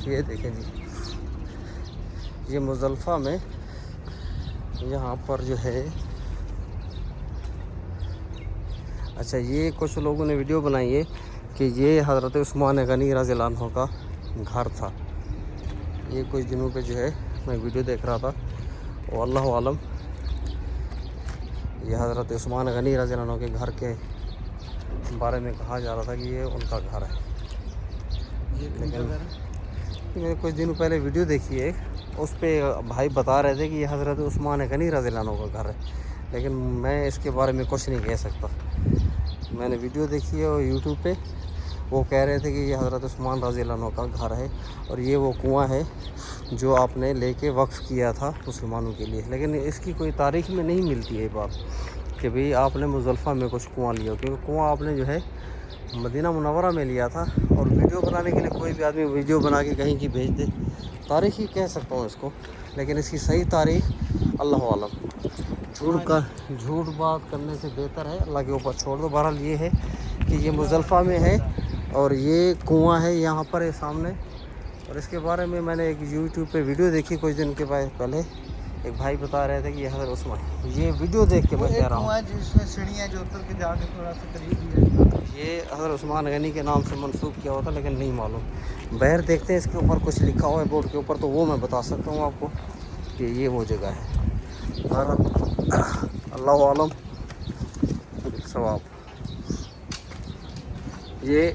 یہ دیکھیں جی، یہ مزدلفہ میں یہاں پر جو ہے، اچھا یہ کچھ لوگوں نے ویڈیو بنائی ہے کہ یہ حضرت عثمان غنی رضی اللہ عنہ کا گھر تھا۔ یہ کچھ دنوں پہ جو ہے میں ویڈیو دیکھ رہا تھا، اور اللہ عالم یہ حضرت عثمان غنی رضی اللہ عنہ کے گھر کے بارے میں کہا جا رہا تھا کہ یہ ان کا گھر ہے۔ لیکن میں نے کچھ دنوں پہلے ویڈیو دیکھی ہے، اس پہ بھائی بتا رہے تھے کہ یہ حضرت عثمان غنی رضی اللہ عنہ کا گھر ہے، لیکن میں اس کے بارے میں کچھ نہیں کہہ سکتا۔ میں نے ویڈیو دیکھی ہے اور یوٹیوب پہ وہ کہہ رہے تھے کہ یہ حضرت عثمان رضی اللہ عنہ کا گھر ہے، اور یہ وہ کنواں ہے جو آپ نے لے کے وقف کیا تھا مسلمانوں کے لیے، لیکن اس کی کوئی تاریخ میں نہیں ملتی ہے بات کہ بھئی آپ نے مزدلفہ میں کچھ کنواں لیا، کیونکہ کنواں آپ نے جو ہے مدینہ منورہ میں لیا تھا، اور ویڈیو بنانے کے لیے کوئی بھی آدمی ویڈیو بنا کے کہیں کی بھیج دے، تاریخ ہی کہہ سکتا ہوں اس کو، لیکن اس کی صحیح تاریخ اللہ عالم۔ جھوٹ بات کرنے سے بہتر ہے اللہ کے اوپر چھوڑ دو۔ بہرحال یہ ہے کہ یہ مزدلفہ میں ہے، اور یہ کنواں ہے یہاں پر ہے سامنے، اور اس کے بارے میں نے ایک یوٹیوب پہ ویڈیو دیکھی کچھ دن کے پہلے، ایک بھائی بتا رہے تھے کہ یہ حضرت عثمان، یہ ویڈیو دیکھ کے میں کہہ رہا ہوں جس میں سیڑھیاں جو اتر کے جا کے تھوڑا سا قریب ہی ہے، یہ حضرت عثمان غنی کے نام سے منسوب کیا ہوا تھا، لیکن نہیں معلوم۔ بہر دیکھتے ہیں اس کے اوپر کچھ لکھا ہوا ہے بورڈ کے اوپر، تو وہ میں بتا سکتا ہوں آپ کو کہ یہ وہ جگہ ہے۔ اللہ عالم ثواب۔ یہ